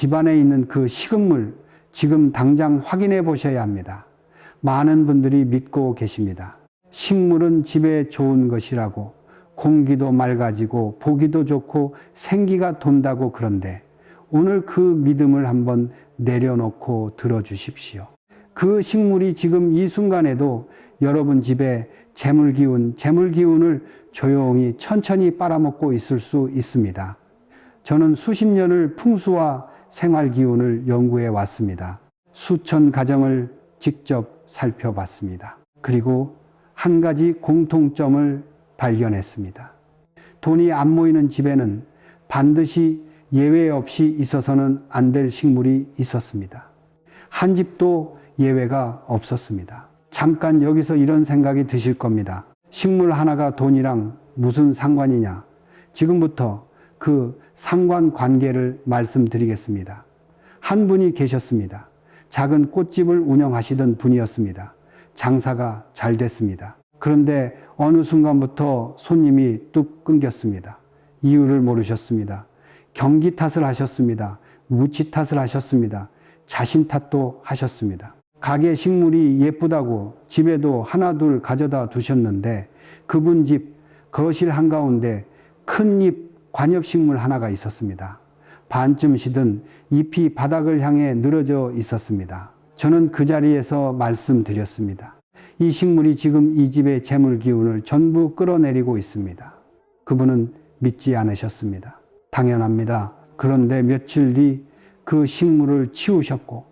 집안에 있는 그 식은물 지금 당장 확인해 보셔야 합니다. 많은 분들이 믿고 계십니다. 식물은 집에 좋은 것이라고, 공기도 맑아지고 보기도 좋고 생기가 돈다고. 그런데 오늘 그 믿음을 한번 내려놓고 들어주십시오. 그 식물이 지금 이 순간에도 여러분 집에 재물기운을 조용히 천천히 빨아먹고 있을 수 있습니다. 저는 수십 년을 풍수와 생활기운을 연구해 왔습니다. 수천 가정을 직접 살펴봤습니다. 그리고 한 가지 공통점을 발견했습니다. 돈이 안 모이는 집에는 반드시 예외 없이 있어서는 안 될 식물이 있었습니다. 한 집도 예외가 없었습니다. 잠깐 여기서 이런 생각이 드실 겁니다. 식물 하나가 돈이랑 무슨 상관이냐? 지금부터 그 상관관계를 말씀드리겠습니다. 한 분이 계셨습니다. 작은 꽃집을 운영하시던 분이었습니다. 장사가 잘 됐습니다. 그런데 어느 순간부터 손님이 뚝 끊겼습니다. 이유를 모르셨습니다. 경기 탓을 하셨습니다. 무치 탓을 하셨습니다. 자신 탓도 하셨습니다. 가게 식물이 예쁘다고 집에도 하나 둘 가져다 두셨는데 그분 집 거실 한가운데 큰 잎 관엽식물 하나가 있었습니다. 반쯤 시든 잎이 바닥을 향해 늘어져 있었습니다. 저는 그 자리에서 말씀드렸습니다. 이 식물이 지금 이 집의 재물 기운을 전부 끌어내리고 있습니다. 그분은 믿지 않으셨습니다. 당연합니다. 그런데 며칠 뒤 그 식물을 치우셨고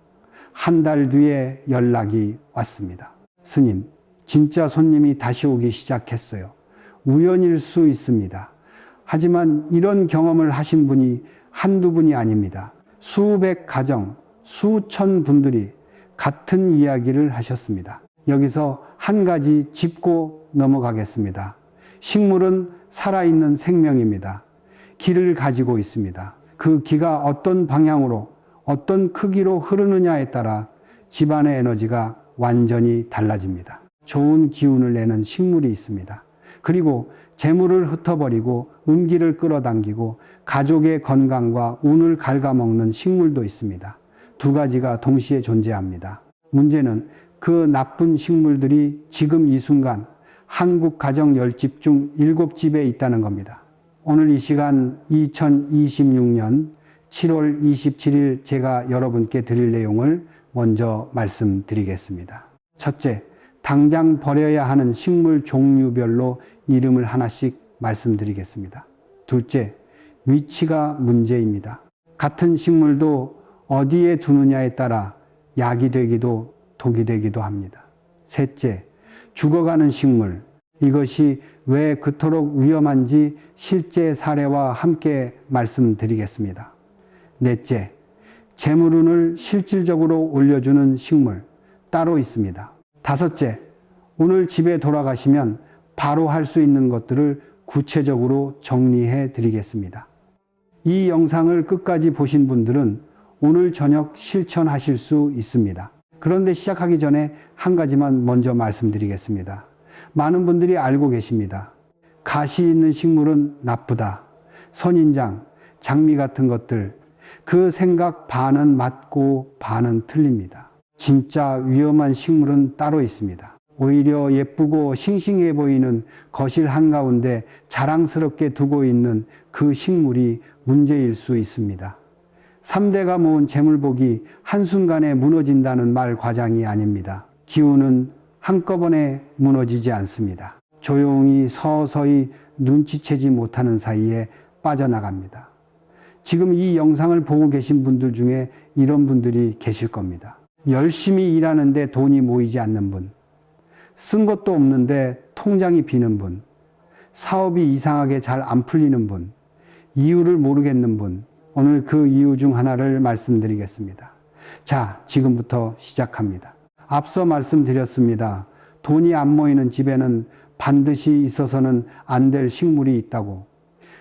한 달 뒤에 연락이 왔습니다. 스님, 진짜 손님이 다시 오기 시작했어요. 우연일 수 있습니다. 하지만 이런 경험을 하신 분이 한두 분이 아닙니다. 수백 가정, 수천 분들이 같은 이야기를 하셨습니다. 여기서 한 가지 짚고 넘어가겠습니다. 식물은 살아있는 생명입니다. 기를 가지고 있습니다. 그 기가 어떤 방향으로, 어떤 크기로 흐르느냐에 따라 집안의 에너지가 완전히 달라집니다. 좋은 기운을 내는 식물이 있습니다. 그리고 재물을 흩어버리고 음기를 끌어당기고 가족의 건강과 운을 갉아먹는 식물도 있습니다. 두 가지가 동시에 존재합니다. 문제는 그 나쁜 식물들이 지금 이 순간 한국 가정 10집 중 7집에 있다는 겁니다. 오늘 이 시간 2026년 7월 27일 제가 여러분께 드릴 내용을 먼저 말씀드리겠습니다. 첫째, 당장 버려야 하는 식물 종류별로 이름을 하나씩 말씀드리겠습니다. 둘째, 위치가 문제입니다. 같은 식물도 어디에 두느냐에 따라 약이 되기도 독이 되기도 합니다. 셋째, 죽어가는 식물. 이것이 왜 그토록 위험한지 실제 사례와 함께 말씀드리겠습니다. 넷째, 재물운을 실질적으로 올려주는 식물 따로 있습니다. 다섯째, 오늘 집에 돌아가시면 바로 할 수 있는 것들을 구체적으로 정리해 드리겠습니다. 이 영상을 끝까지 보신 분들은 오늘 저녁 실천하실 수 있습니다. 그런데 시작하기 전에 한 가지만 먼저 말씀드리겠습니다. 많은 분들이 알고 계십니다. 가시 있는 식물은 나쁘다. 선인장, 장미 같은 것들, 그 생각 반은 맞고 반은 틀립니다. 진짜 위험한 식물은 따로 있습니다. 오히려 예쁘고 싱싱해 보이는 거실 한가운데 자랑스럽게 두고 있는 그 식물이 문제일 수 있습니다. 3대가 모은 재물복이 한순간에 무너진다는 말 과장이 아닙니다. 기운은 한꺼번에 무너지지 않습니다. 조용히 서서히 눈치채지 못하는 사이에 빠져나갑니다. 지금 이 영상을 보고 계신 분들 중에 이런 분들이 계실 겁니다. 열심히 일하는데 돈이 모이지 않는 분, 쓴 것도 없는데 통장이 비는 분, 사업이 이상하게 잘 안 풀리는 분, 이유를 모르겠는 분, 오늘 그 이유 중 하나를 말씀드리겠습니다. 자, 지금부터 시작합니다. 앞서 말씀드렸습니다. 돈이 안 모이는 집에는 반드시 있어서는 안 될 식물이 있다고.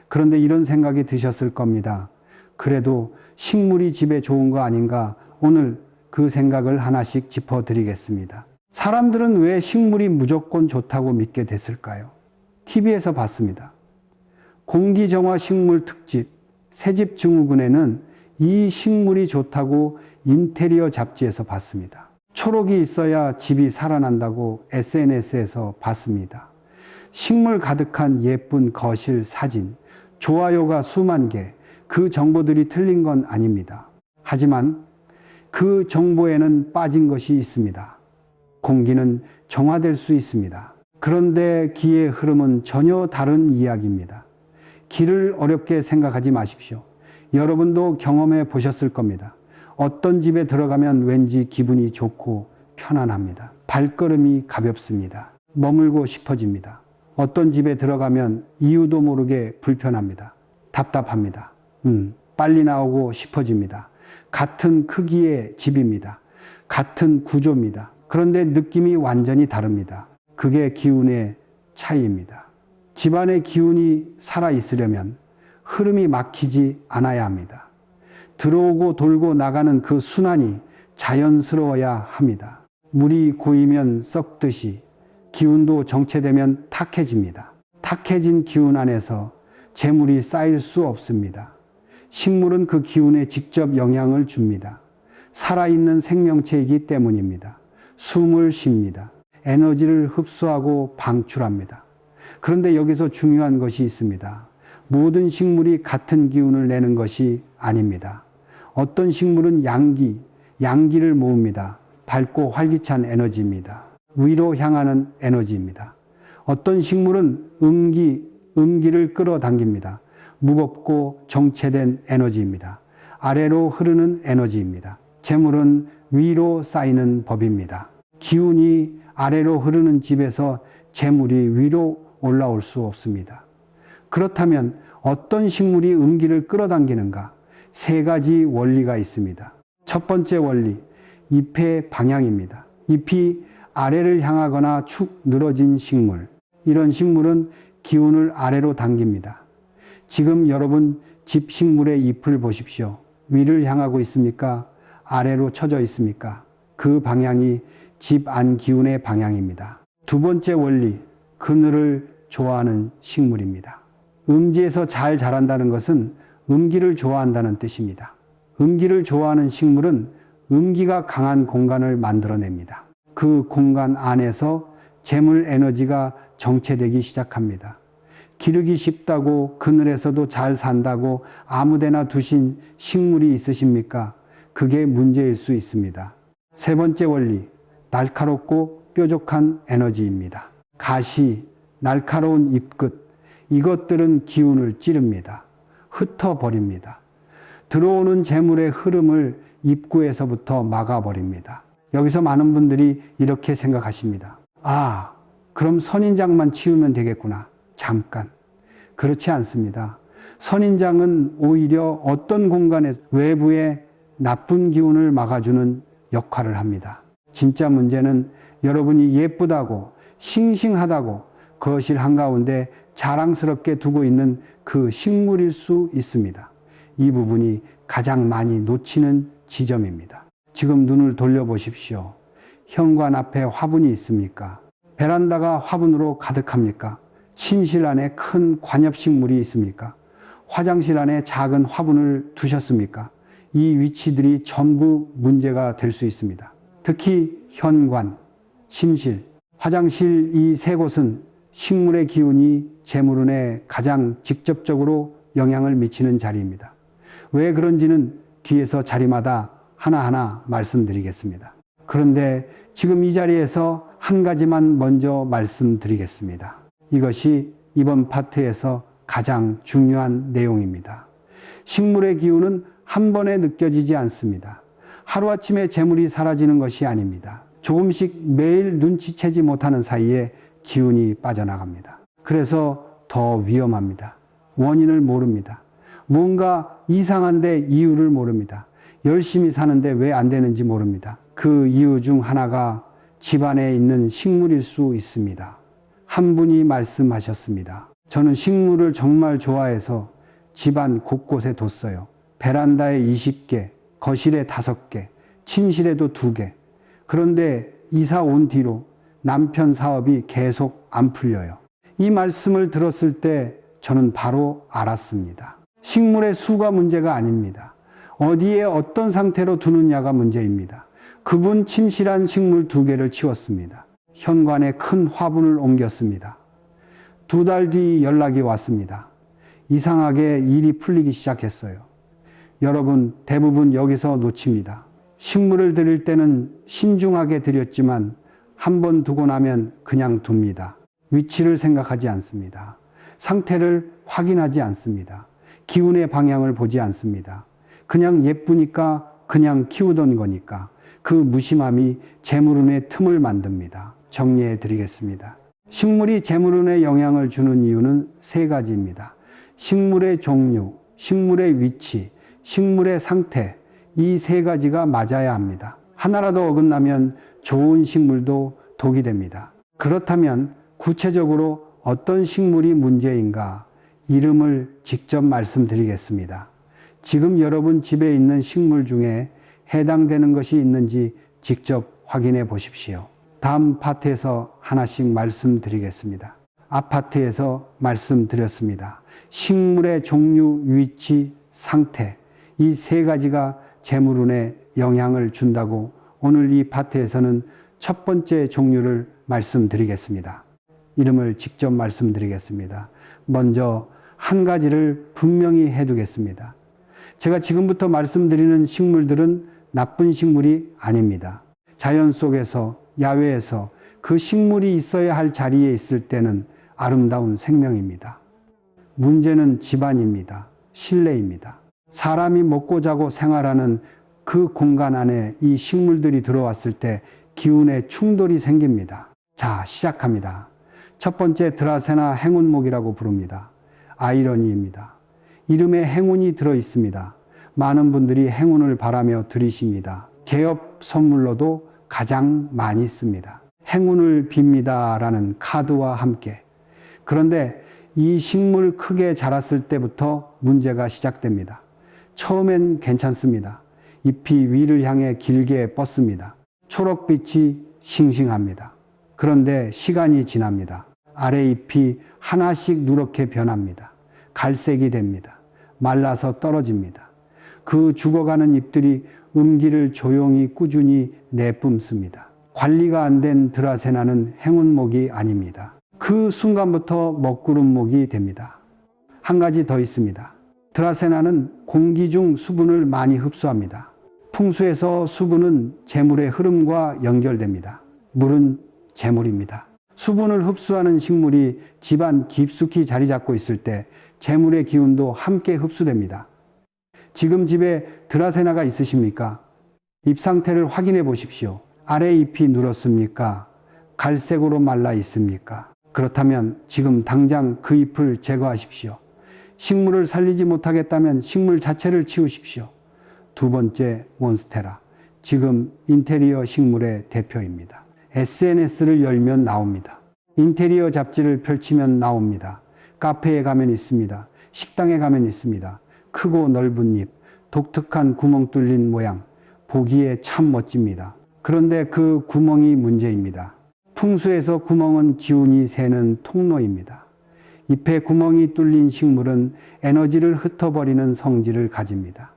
그런데 이런 생각이 드셨을 겁니다. 그래도 식물이 집에 좋은 거 아닌가? 오늘 그 생각을 하나씩 짚어드리겠습니다. 사람들은 왜 식물이 무조건 좋다고 믿게 됐을까요? TV에서 봤습니다. 공기정화 식물 특집 새집 증후군에는 이 식물이 좋다고 인테리어 잡지에서 봤습니다. 초록이 있어야 집이 살아난다고 SNS에서 봤습니다. 식물 가득한 예쁜 거실 사진, 좋아요가 수만 개, 그 정보들이 틀린 건 아닙니다. 하지만 그 정보에는 빠진 것이 있습니다. 공기는 정화될 수 있습니다. 그런데 기의 흐름은 전혀 다른 이야기입니다. 기를 어렵게 생각하지 마십시오. 여러분도 경험해 보셨을 겁니다. 어떤 집에 들어가면 왠지 기분이 좋고 편안합니다. 발걸음이 가볍습니다. 머물고 싶어집니다. 어떤 집에 들어가면 이유도 모르게 불편합니다. 답답합니다. 빨리 나오고 싶어집니다. 같은 크기의 집입니다. 같은 구조입니다. 그런데 느낌이 완전히 다릅니다. 그게 기운의 차이입니다. 집안의 기운이 살아있으려면 흐름이 막히지 않아야 합니다. 들어오고 돌고 나가는 그 순환이 자연스러워야 합니다. 물이 고이면 썩듯이 기운도 정체되면 탁해집니다. 탁해진 기운 안에서 재물이 쌓일 수 없습니다. 식물은 그 기운에 직접 영향을 줍니다. 살아있는 생명체이기 때문입니다. 숨을 쉽니다. 에너지를 흡수하고 방출합니다. 그런데 여기서 중요한 것이 있습니다. 모든 식물이 같은 기운을 내는 것이 아닙니다. 어떤 식물은 양기를 모읍니다. 밝고 활기찬 에너지입니다. 위로 향하는 에너지입니다. 어떤 식물은 음기를 끌어당깁니다. 무겁고 정체된 에너지입니다. 아래로 흐르는 에너지입니다. 재물은 위로 쌓이는 법입니다. 기운이 아래로 흐르는 집에서 재물이 위로 올라올 수 없습니다. 그렇다면 어떤 식물이 음기를 끌어당기는가? 세 가지 원리가 있습니다. 첫 번째 원리, 잎의 방향입니다. 잎이 아래를 향하거나 축 늘어진 식물, 이런 식물은 기운을 아래로 당깁니다. 지금 여러분 집 식물의 잎을 보십시오. 위를 향하고 있습니까? 아래로 쳐져 있습니까? 그 방향이 집 안 기운의 방향입니다. 두 번째 원리, 그늘을 좋아하는 식물입니다. 음지에서 잘 자란다는 것은 음기를 좋아한다는 뜻입니다. 음기를 좋아하는 식물은 음기가 강한 공간을 만들어냅니다. 그 공간 안에서 재물 에너지가 정체되기 시작합니다. 기르기 쉽다고 그늘에서도 잘 산다고 아무데나 두신 식물이 있으십니까? 그게 문제일 수 있습니다. 세 번째 원리, 날카롭고 뾰족한 에너지입니다. 가시, 날카로운 잎끝, 이것들은 기운을 찌릅니다. 흩어버립니다. 들어오는 재물의 흐름을 입구에서부터 막아버립니다. 여기서 많은 분들이 이렇게 생각하십니다. 아, 그럼 선인장만 치우면 되겠구나. 잠깐. 그렇지 않습니다. 선인장은 오히려 어떤 공간에 외부의 나쁜 기운을 막아주는 역할을 합니다. 진짜 문제는 여러분이 예쁘다고 싱싱하다고 거실 한가운데 자랑스럽게 두고 있는 그 식물일 수 있습니다. 이 부분이 가장 많이 놓치는 지점입니다. 지금 눈을 돌려보십시오. 현관 앞에 화분이 있습니까? 베란다가 화분으로 가득합니까? 침실 안에 큰 관엽식물이 있습니까? 화장실 안에 작은 화분을 두셨습니까? 이 위치들이 전부 문제가 될 수 있습니다. 특히 현관, 침실, 화장실 이 세 곳은 식물의 기운이 재물운에 가장 직접적으로 영향을 미치는 자리입니다. 왜 그런지는 뒤에서 자리마다 하나하나 말씀드리겠습니다. 그런데 지금 이 자리에서 한 가지만 먼저 말씀드리겠습니다. 이것이 이번 파트에서 가장 중요한 내용입니다. 식물의 기운은 한 번에 느껴지지 않습니다. 하루아침에 재물이 사라지는 것이 아닙니다. 조금씩 매일 눈치채지 못하는 사이에 기운이 빠져나갑니다. 그래서 더 위험합니다. 원인을 모릅니다. 뭔가 이상한데 이유를 모릅니다. 열심히 사는데 왜 안 되는지 모릅니다. 그 이유 중 하나가 집안에 있는 식물일 수 있습니다. 한 분이 말씀하셨습니다. 저는 식물을 정말 좋아해서 집안 곳곳에 뒀어요. 베란다에 20개, 거실에 5개, 침실에도 2개. 그런데 이사 온 뒤로 남편 사업이 계속 안 풀려요. 이 말씀을 들었을 때 저는 바로 알았습니다. 식물의 수가 문제가 아닙니다. 어디에 어떤 상태로 두느냐가 문제입니다. 그분 침실한 식물 2개를 치웠습니다. 현관에 큰 화분을 옮겼습니다. 2달 뒤 연락이 왔습니다. 이상하게 일이 풀리기 시작했어요. 여러분, 대부분 여기서 놓칩니다. 식물을 드릴 때는 신중하게 드렸지만 한 번 두고 나면 그냥 둡니다. 위치를 생각하지 않습니다. 상태를 확인하지 않습니다. 기운의 방향을 보지 않습니다. 그냥 예쁘니까 그냥 키우던 거니까 그 무심함이 재물운의 틈을 만듭니다. 정리해 드리겠습니다. 식물이 재물운에 영향을 주는 이유는 3가지입니다. 식물의 종류, 식물의 위치, 식물의 상태, 이 3가지가 맞아야 합니다. 하나라도 어긋나면 좋은 식물도 독이 됩니다. 그렇다면 구체적으로 어떤 식물이 문제인가 이름을 직접 말씀드리겠습니다. 지금 여러분 집에 있는 식물 중에 해당되는 것이 있는지 직접 확인해 보십시오. 다음 파트에서 하나씩 말씀드리겠습니다. 아파트에서 말씀드렸습니다. 식물의 종류, 위치, 상태, 이 3가지가 재물운에 영향을 준다고 오늘 이 파트에서는 첫 번째 종류를 말씀드리겠습니다. 이름을 직접 말씀드리겠습니다. 먼저 한 가지를 분명히 해두겠습니다. 제가 지금부터 말씀드리는 식물들은 나쁜 식물이 아닙니다. 자연 속에서, 야외에서 그 식물이 있어야 할 자리에 있을 때는 아름다운 생명입니다. 문제는 집안입니다. 실내입니다. 사람이 먹고 자고 생활하는 그 공간 안에 이 식물들이 들어왔을 때 기운의 충돌이 생깁니다. 자, 시작합니다. 첫 번째, 드라세나 행운목이라고 부릅니다. 아이러니입니다. 이름에 행운이 들어 있습니다. 많은 분들이 행운을 바라며 들이십니다. 개업 선물로도 가장 많이 씁니다. 행운을 빕니다 라는 카드와 함께. 그런데 이 식물 크게 자랐을 때부터 문제가 시작됩니다. 처음엔 괜찮습니다. 잎이 위를 향해 길게 뻗습니다. 초록빛이 싱싱합니다. 그런데 시간이 지납니다. 아래 잎이 하나씩 누렇게 변합니다. 갈색이 됩니다. 말라서 떨어집니다. 그 죽어가는 잎들이 음기를 조용히 꾸준히 내뿜습니다. 관리가 안 된 드라세나는 행운목이 아닙니다. 그 순간부터 먹구름목이 됩니다. 한 가지 더 있습니다. 드라세나는 공기 중 수분을 많이 흡수합니다. 풍수에서 수분은 재물의 흐름과 연결됩니다. 물은 재물입니다. 수분을 흡수하는 식물이 집안 깊숙이 자리 잡고 있을 때 재물의 기운도 함께 흡수됩니다. 지금 집에 드라세나가 있으십니까? 잎 상태를 확인해 보십시오. 아래 잎이 누렇습니까? 갈색으로 말라 있습니까? 그렇다면 지금 당장 그 잎을 제거하십시오. 식물을 살리지 못하겠다면 식물 자체를 치우십시오. 2번째, 몬스테라. 지금 인테리어 식물의 대표입니다. SNS를 열면 나옵니다. 인테리어 잡지를 펼치면 나옵니다. 카페에 가면 있습니다. 식당에 가면 있습니다. 크고 넓은 잎, 독특한 구멍 뚫린 모양, 보기에 참 멋집니다. 그런데 그 구멍이 문제입니다. 풍수에서 구멍은 기운이 새는 통로입니다. 잎에 구멍이 뚫린 식물은 에너지를 흩어버리는 성질을 가집니다.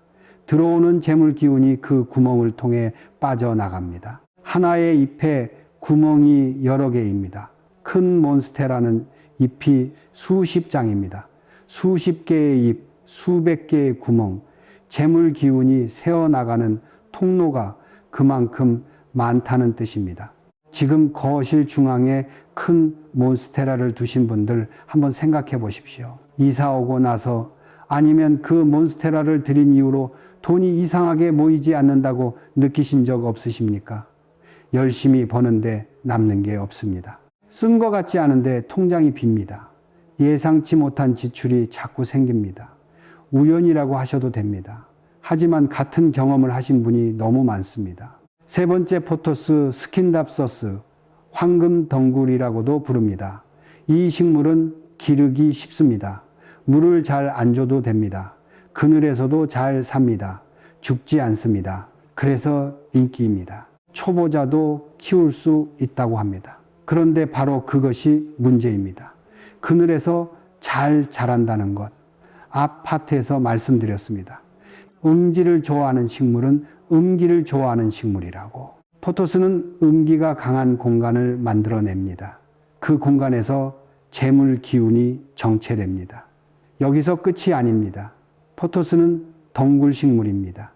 들어오는 재물 기운이 그 구멍을 통해 빠져나갑니다. 하나의 잎에 구멍이 여러 개입니다. 큰 몬스테라는 잎이 수십 장입니다. 수십 개의 잎, 수백 개의 구멍, 재물 기운이 새어나가는 통로가 그만큼 많다는 뜻입니다. 지금 거실 중앙에 큰 몬스테라를 두신 분들 한번 생각해 보십시오. 이사 오고 나서 아니면 그 몬스테라를 드린 이후로 돈이 이상하게 모이지 않는다고 느끼신 적 없으십니까? 열심히 버는데 남는 게 없습니다. 쓴 것 같지 않은데 통장이 빕니다. 예상치 못한 지출이 자꾸 생깁니다. 우연이라고 하셔도 됩니다. 하지만 같은 경험을 하신 분이 너무 많습니다. 3번째, 포토스 스킨답서스, 황금 덩굴이라고도 부릅니다. 이 식물은 기르기 쉽습니다. 물을 잘 안 줘도 됩니다. 그늘에서도 잘 삽니다. 죽지 않습니다. 그래서 인기입니다. 초보자도 키울 수 있다고 합니다. 그런데 바로 그것이 문제입니다. 그늘에서 잘 자란다는 것. 앞 파트에서 말씀드렸습니다. 음지를 좋아하는 식물은 음기를 좋아하는 식물이라고. 포토스는 음기가 강한 공간을 만들어냅니다. 그 공간에서 재물 기운이 정체됩니다. 여기서 끝이 아닙니다. 포토스는 덩굴 식물입니다.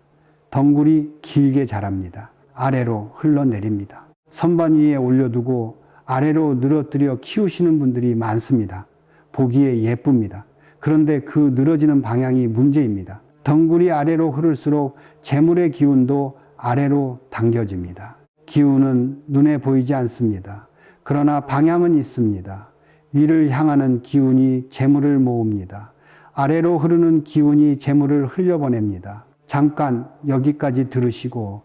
덩굴이 길게 자랍니다. 아래로 흘러내립니다. 선반 위에 올려두고 아래로 늘어뜨려 키우시는 분들이 많습니다. 보기에 예쁩니다. 그런데 그 늘어지는 방향이 문제입니다. 덩굴이 아래로 흐를수록 재물의 기운도 아래로 당겨집니다. 기운은 눈에 보이지 않습니다. 그러나 방향은 있습니다. 위를 향하는 기운이 재물을 모읍니다. 아래로 흐르는 기운이 재물을 흘려보냅니다. 잠깐 여기까지 들으시고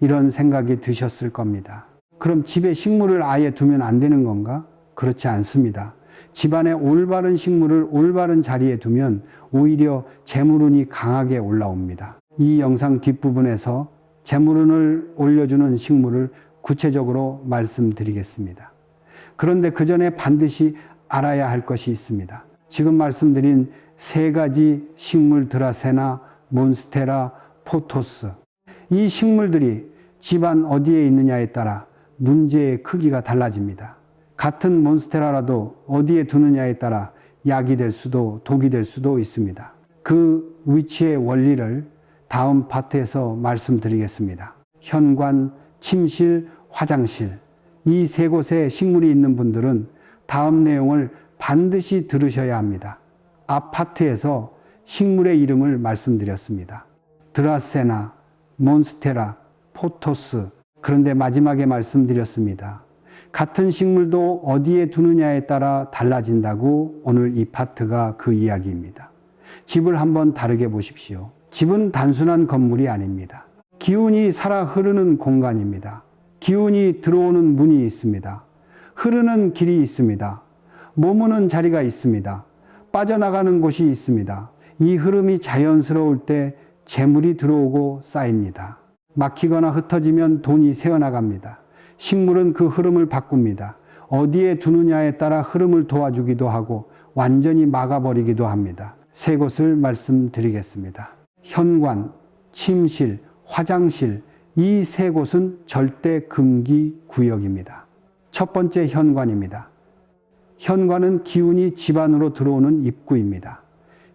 이런 생각이 드셨을 겁니다. 그럼 집에 식물을 아예 두면 안 되는 건가? 그렇지 않습니다. 집안에 올바른 식물을 올바른 자리에 두면 오히려 재물운이 강하게 올라옵니다. 이 영상 뒷부분에서 재물운을 올려주는 식물을 구체적으로 말씀드리겠습니다. 그런데 그 전에 반드시 알아야 할 것이 있습니다. 지금 말씀드린 세 가지 식물 드라세나, 몬스테라, 포토스. 이 식물들이 집안 어디에 있느냐에 따라 문제의 크기가 달라집니다. 같은 몬스테라라도 어디에 두느냐에 따라 약이 될 수도 독이 될 수도 있습니다. 그 위치의 원리를 다음 파트에서 말씀드리겠습니다. 현관, 침실, 화장실 이 세 곳에 식물이 있는 분들은 다음 내용을 반드시 들으셔야 합니다. 앞 파트에서 식물의 이름을 말씀드렸습니다. 드라세나, 몬스테라, 포토스. 그런데 마지막에 말씀드렸습니다. 같은 식물도 어디에 두느냐에 따라 달라진다고. 오늘 이 파트가 그 이야기입니다. 집을 한번 다르게 보십시오. 집은 단순한 건물이 아닙니다. 기운이 살아 흐르는 공간입니다. 기운이 들어오는 문이 있습니다. 흐르는 길이 있습니다. 머무는 자리가 있습니다. 빠져나가는 곳이 있습니다. 이 흐름이 자연스러울 때 재물이 들어오고 쌓입니다. 막히거나 흩어지면 돈이 새어나갑니다. 식물은 그 흐름을 바꿉니다. 어디에 두느냐에 따라 흐름을 도와주기도 하고 완전히 막아버리기도 합니다. 세 곳을 말씀드리겠습니다. 현관, 침실, 화장실 이 세 곳은 절대 금기 구역입니다. 첫 번째 현관입니다. 현관은 기운이 집안으로 들어오는 입구입니다.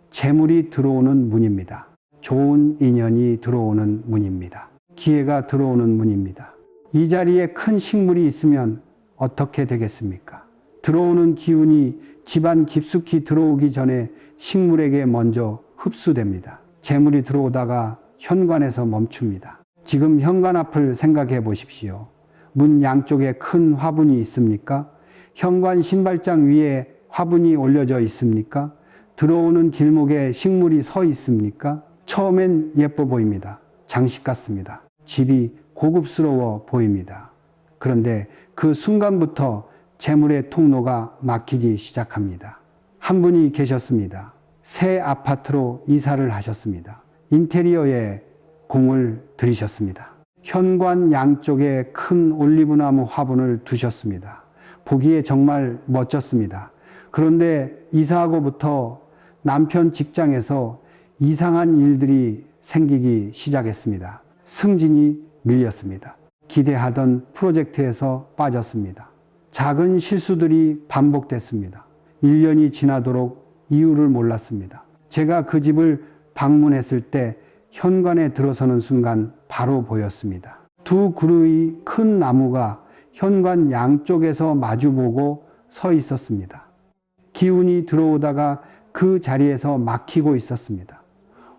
재물이 들어오는 문입니다. 좋은 인연이 들어오는 문입니다. 기회가 들어오는 문입니다. 이 자리에 큰 식물이 있으면 어떻게 되겠습니까? 들어오는 기운이 집안 깊숙이 들어오기 전에 식물에게 먼저 흡수됩니다. 재물이 들어오다가 현관에서 멈춥니다. 지금 현관 앞을 생각해 보십시오. 문 양쪽에 큰 화분이 있습니까? 현관 신발장 위에 화분이 올려져 있습니까? 들어오는 길목에 식물이 서 있습니까? 처음엔 예뻐 보입니다. 장식 같습니다. 집이 고급스러워 보입니다. 그런데 그 순간부터 재물의 통로가 막히기 시작합니다. 한 분이 계셨습니다. 새 아파트로 이사를 하셨습니다. 인테리어에 공을 들이셨습니다. 현관 양쪽에 큰 올리브나무 화분을 두셨습니다. 보기에 정말 멋졌습니다. 그런데 이사하고부터 남편 직장에서 이상한 일들이 생기기 시작했습니다. 승진이 밀렸습니다. 기대하던 프로젝트에서 빠졌습니다. 작은 실수들이 반복됐습니다. 1년이 지나도록 이유를 몰랐습니다. 제가 그 집을 방문했을 때 현관에 들어서는 순간 바로 보였습니다. 두 그루의 큰 나무가 현관 양쪽에서 마주보고 서 있었습니다. 기운이 들어오다가 그 자리에서 막히고 있었습니다.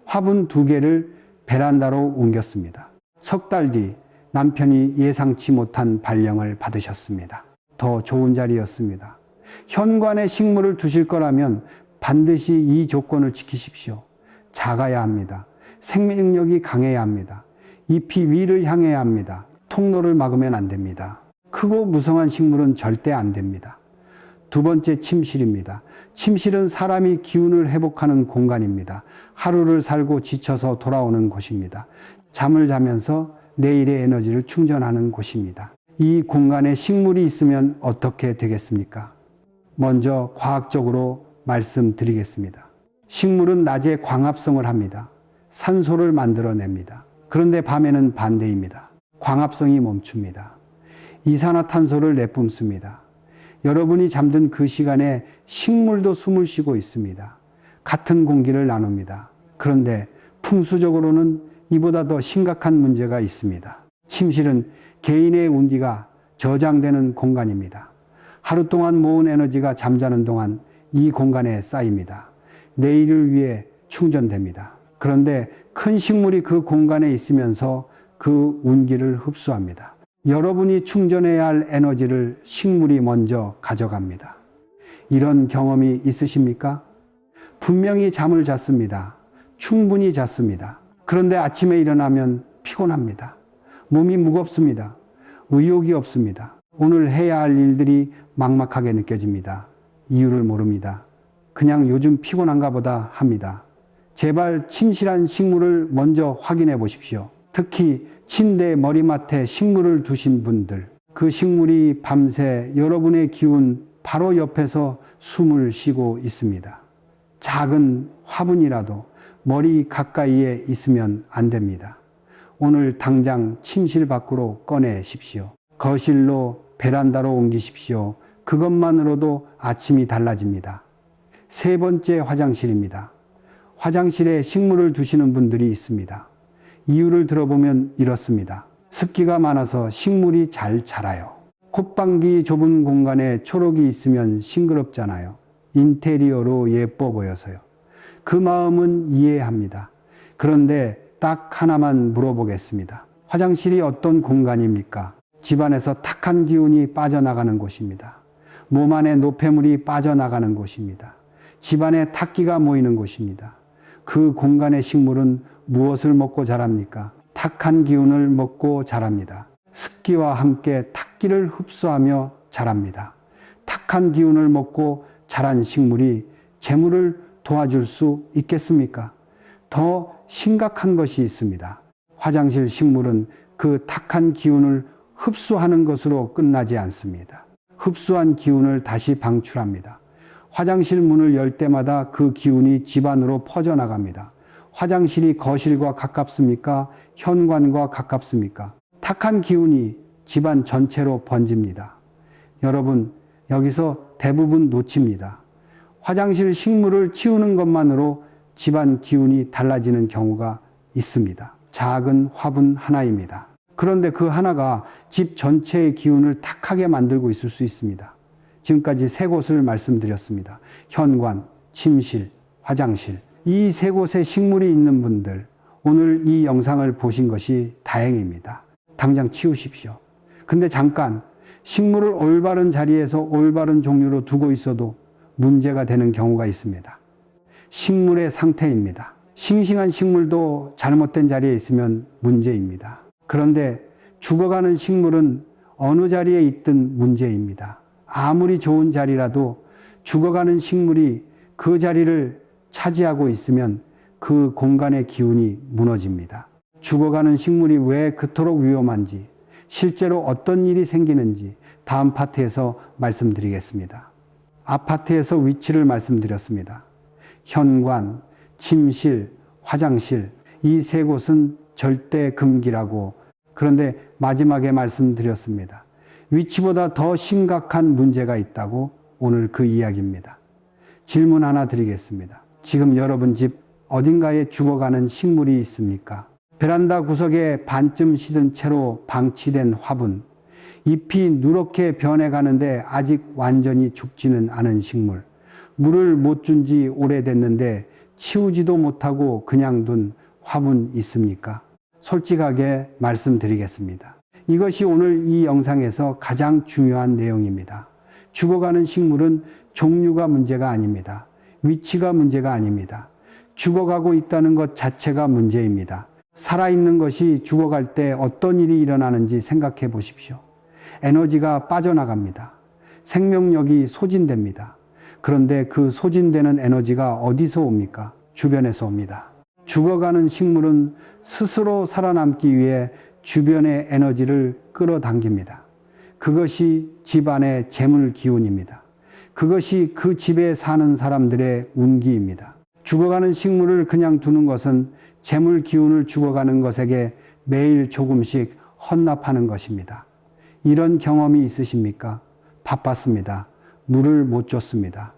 화분 2개를 베란다로 옮겼습니다. 석 달 뒤 남편이 예상치 못한 발령을 받으셨습니다. 더 좋은 자리였습니다. 현관에 식물을 두실 거라면 반드시 이 조건을 지키십시오. 작아야 합니다. 생명력이 강해야 합니다. 잎이 위를 향해야 합니다. 통로를 막으면 안 됩니다. 크고 무성한 식물은 절대 안 됩니다. 두 번째 침실입니다. 침실은 사람이 기운을 회복하는 공간입니다. 하루를 살고 지쳐서 돌아오는 곳입니다. 잠을 자면서 내일의 에너지를 충전하는 곳입니다. 이 공간에 식물이 있으면 어떻게 되겠습니까? 먼저 과학적으로 말씀드리겠습니다. 식물은 낮에 광합성을 합니다. 산소를 만들어냅니다. 그런데 밤에는 반대입니다. 광합성이 멈춥니다. 이산화탄소를 내뿜습니다. 여러분이 잠든 그 시간에 식물도 숨을 쉬고 있습니다. 같은 공기를 나눕니다. 그런데 풍수적으로는 이보다 더 심각한 문제가 있습니다. 침실은 개인의 운기가 저장되는 공간입니다. 하루 동안 모은 에너지가 잠자는 동안 이 공간에 쌓입니다. 내일을 위해 충전됩니다. 그런데 큰 식물이 그 공간에 있으면서 그 운기를 흡수합니다. 여러분이 충전해야 할 에너지를 식물이 먼저 가져갑니다. 이런 경험이 있으십니까? 분명히 잠을 잤습니다. 충분히 잤습니다. 그런데 아침에 일어나면 피곤합니다. 몸이 무겁습니다. 의욕이 없습니다. 오늘 해야 할 일들이 막막하게 느껴집니다. 이유를 모릅니다. 그냥 요즘 피곤한가 보다 합니다. 제발 침실한 식물을 먼저 확인해 보십시오. 특히 침대 머리맡에 식물을 두신 분들, 그 식물이 밤새 여러분의 기운 바로 옆에서 숨을 쉬고 있습니다. 작은 화분이라도 머리 가까이에 있으면 안 됩니다. 오늘 당장 침실 밖으로 꺼내십시오. 거실로 베란다로 옮기십시오. 그것만으로도 아침이 달라집니다. 세 번째, 화장실입니다. 화장실에 식물을 두시는 분들이 있습니다. 이유를 들어보면 이렇습니다. 습기가 많아서 식물이 잘 자라요. 콧방귀 좁은 공간에 초록이 있으면 싱그럽잖아요. 인테리어로 예뻐 보여서요. 그 마음은 이해합니다. 그런데 딱 하나만 물어보겠습니다. 화장실이 어떤 공간입니까? 집안에서 탁한 기운이 빠져나가는 곳입니다. 몸 안에 노폐물이 빠져나가는 곳입니다. 집안에 탁기가 모이는 곳입니다. 그 공간의 식물은 무엇을 먹고 자랍니까? 탁한 기운을 먹고 자랍니다. 습기와 함께 탁기를 흡수하며 자랍니다. 탁한 기운을 먹고 자란 식물이 재물을 도와줄 수 있겠습니까? 더 심각한 것이 있습니다. 화장실 식물은 그 탁한 기운을 흡수하는 것으로 끝나지 않습니다. 흡수한 기운을 다시 방출합니다. 화장실 문을 열 때마다 그 기운이 집안으로 퍼져나갑니다. 화장실이 거실과 가깝습니까? 현관과 가깝습니까? 탁한 기운이 집안 전체로 번집니다. 여러분, 여기서 대부분 놓칩니다. 화장실 식물을 치우는 것만으로 집안 기운이 달라지는 경우가 있습니다. 작은 화분 하나입니다. 그런데 그 하나가 집 전체의 기운을 탁하게 만들고 있을 수 있습니다. 지금까지 세 곳을 말씀드렸습니다. 현관, 침실, 화장실. 이 세 곳에 식물이 있는 분들, 오늘 이 영상을 보신 것이 다행입니다. 당장 치우십시오. 근데 잠깐, 식물을 올바른 자리에서 올바른 종류로 두고 있어도 문제가 되는 경우가 있습니다. 식물의 상태입니다. 싱싱한 식물도 잘못된 자리에 있으면 문제입니다. 그런데 죽어가는 식물은 어느 자리에 있든 문제입니다. 아무리 좋은 자리라도 죽어가는 식물이 그 자리를 차지하고 있으면 그 공간의 기운이 무너집니다. 죽어가는 식물이 왜 그토록 위험한지, 실제로 어떤 일이 생기는지 다음 파트에서 말씀드리겠습니다. 아파트에서 위치를 말씀드렸습니다. 현관, 침실, 화장실, 이 세 곳은 절대 금기라고, 그런데 마지막에 말씀드렸습니다. 위치보다 더 심각한 문제가 있다고, 오늘 그 이야기입니다. 질문 하나 드리겠습니다. 지금 여러분 집 어딘가에 죽어가는 식물이 있습니까? 베란다 구석에 반쯤 시든 채로 방치된 화분, 잎이 누렇게 변해가는데 아직 완전히 죽지는 않은 식물, 물을 못 준 지 오래됐는데 치우지도 못하고 그냥 둔 화분 있습니까? 솔직하게 말씀드리겠습니다. 이것이 오늘 이 영상에서 가장 중요한 내용입니다. 죽어가는 식물은 종류가 문제가 아닙니다. 위치가 문제가 아닙니다. 죽어가고 있다는 것 자체가 문제입니다. 살아있는 것이 죽어갈 때 어떤 일이 일어나는지 생각해 보십시오. 에너지가 빠져나갑니다. 생명력이 소진됩니다. 그런데 그 소진되는 에너지가 어디서 옵니까? 주변에서 옵니다. 죽어가는 식물은 스스로 살아남기 위해 주변의 에너지를 끌어당깁니다. 그것이 집안의 재물 기운입니다. 그것이 그 집에 사는 사람들의 운기입니다. 죽어가는 식물을 그냥 두는 것은 재물 기운을 죽어가는 것에게 매일 조금씩 헌납하는 것입니다. 이런 경험이 있으십니까? 바빴습니다. 물을 못 줬습니다.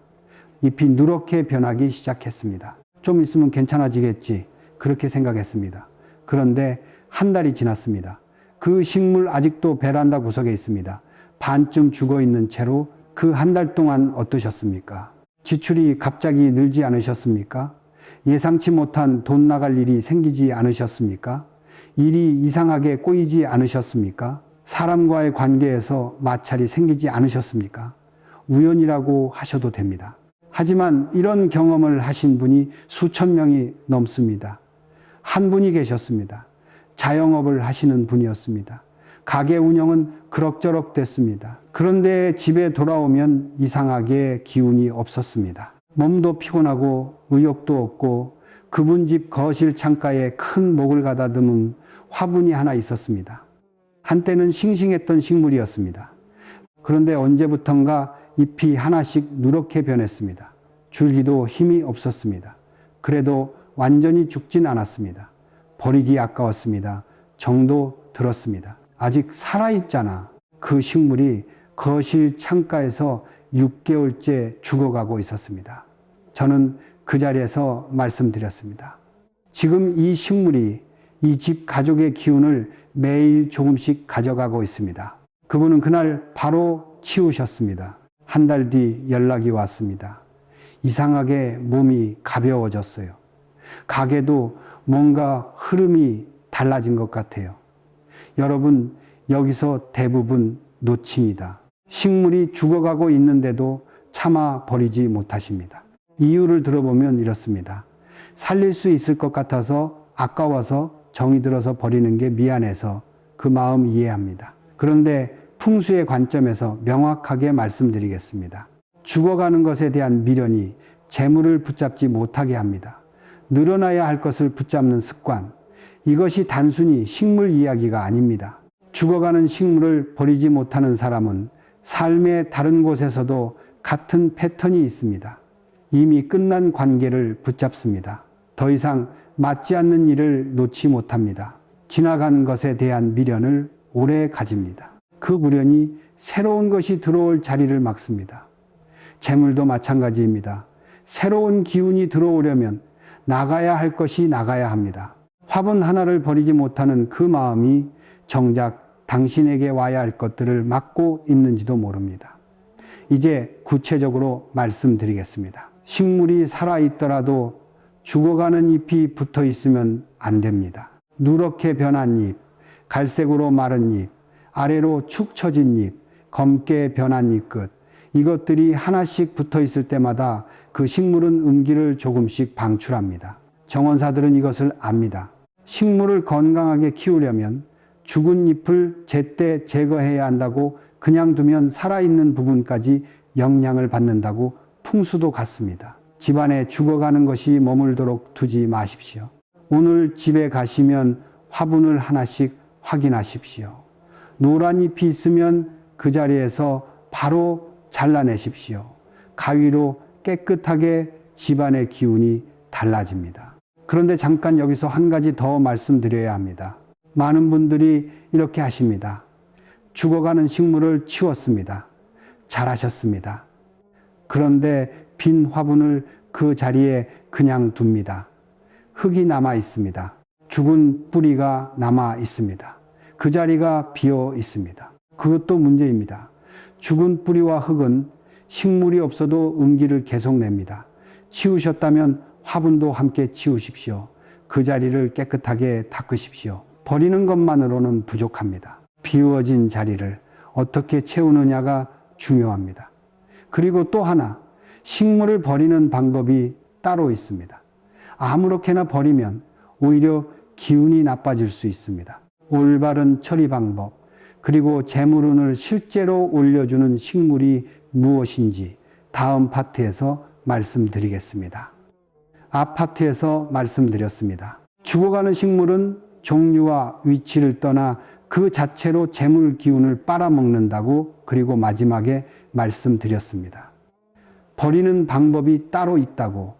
잎이 누렇게 변하기 시작했습니다. 좀 있으면 괜찮아지겠지. 그렇게 생각했습니다. 그런데 한 달이 지났습니다. 그 식물 아직도 베란다 구석에 있습니다. 반쯤 죽어 있는 채로 그 한 달 동안 어떠셨습니까? 지출이 갑자기 늘지 않으셨습니까? 예상치 못한 돈 나갈 일이 생기지 않으셨습니까? 일이 이상하게 꼬이지 않으셨습니까? 사람과의 관계에서 마찰이 생기지 않으셨습니까? 우연이라고 하셔도 됩니다. 하지만 이런 경험을 하신 분이 수천 명이 넘습니다. 한 분이 계셨습니다. 자영업을 하시는 분이었습니다. 가게 운영은 그럭저럭 됐습니다. 그런데 집에 돌아오면 이상하게 기운이 없었습니다. 몸도 피곤하고 의욕도 없고 그분 집 거실 창가에 큰 목을 가다듬은 화분이 하나 있었습니다. 한때는 싱싱했던 식물이었습니다. 그런데 언제부턴가 잎이 하나씩 누렇게 변했습니다. 줄기도 힘이 없었습니다. 그래도 완전히 죽진 않았습니다. 버리기 아까웠습니다. 정도 들었습니다. 아직 살아있잖아. 그 식물이 거실 창가에서 6개월째 죽어가고 있었습니다. 저는 그 자리에서 말씀드렸습니다. 지금 이 식물이 이 집 가족의 기운을 매일 조금씩 가져가고 있습니다. 그분은 그날 바로 치우셨습니다. 한 달 뒤 연락이 왔습니다. 이상하게 몸이 가벼워졌어요. 가게도 뭔가 흐름이 달라진 것 같아요. 여러분, 여기서 대부분 놓칩니다. 식물이 죽어가고 있는데도 참아 버리지 못하십니다. 이유를 들어보면 이렇습니다. 살릴 수 있을 것 같아서 아까워서 정이 들어서 버리는 게 미안해서 그 마음 이해합니다. 그런데 풍수의 관점에서 명확하게 말씀드리겠습니다. 죽어가는 것에 대한 미련이 재물을 붙잡지 못하게 합니다. 늘어나야 할 것을 붙잡는 습관, 이것이 단순히 식물 이야기가 아닙니다. 죽어가는 식물을 버리지 못하는 사람은 삶의 다른 곳에서도 같은 패턴이 있습니다. 이미 끝난 관계를 붙잡습니다. 더 이상 맞지 않는 일을 놓지 못합니다. 지나간 것에 대한 미련을 오래 가집니다. 그 미련이 새로운 것이 들어올 자리를 막습니다. 재물도 마찬가지입니다. 새로운 기운이 들어오려면 나가야 할 것이 나가야 합니다. 화분 하나를 버리지 못하는 그 마음이 정작 당신에게 와야 할 것들을 막고 있는지도 모릅니다. 이제 구체적으로 말씀드리겠습니다. 식물이 살아있더라도 죽어가는 잎이 붙어 있으면 안 됩니다. 누렇게 변한 잎, 갈색으로 마른 잎, 아래로 축 처진 잎, 검게 변한 잎끝, 이것들이 하나씩 붙어 있을 때마다 그 식물은 음기를 조금씩 방출합니다. 정원사들은 이것을 압니다. 식물을 건강하게 키우려면 죽은 잎을 제때 제거해야 한다고 그냥 두면 살아있는 부분까지 영향을 받는다고 풍수도 같습니다. 집안에 죽어가는 것이 머물도록 두지 마십시오. 오늘 집에 가시면 화분을 하나씩 확인하십시오. 노란 잎이 있으면 그 자리에서 바로 잘라내십시오. 가위로 깨끗하게 집안의 기운이 달라집니다. 그런데 잠깐 여기서 한 가지 더 말씀드려야 합니다. 많은 분들이 이렇게 하십니다. 죽어가는 식물을 치웠습니다. 잘하셨습니다. 그런데 빈 화분을 그 자리에 그냥 둡니다. 흙이 남아 있습니다. 죽은 뿌리가 남아 있습니다. 그 자리가 비어 있습니다. 그것도 문제입니다. 죽은 뿌리와 흙은 식물이 없어도 음기를 계속 냅니다. 치우셨다면 화분도 함께 치우십시오. 그 자리를 깨끗하게 닦으십시오. 버리는 것만으로는 부족합니다. 비워진 자리를 어떻게 채우느냐가 중요합니다. 그리고 또 하나, 식물을 버리는 방법이 따로 있습니다. 아무렇게나 버리면 오히려 기운이 나빠질 수 있습니다. 올바른 처리 방법, 그리고 재물운을 실제로 올려주는 식물이 무엇인지 다음 파트에서 말씀드리겠습니다. 앞 파트에서 말씀드렸습니다. 죽어가는 식물은 종류와 위치를 떠나 그 자체로 재물 기운을 빨아먹는다고 그리고 마지막에 말씀드렸습니다. 버리는 방법이 따로 있다고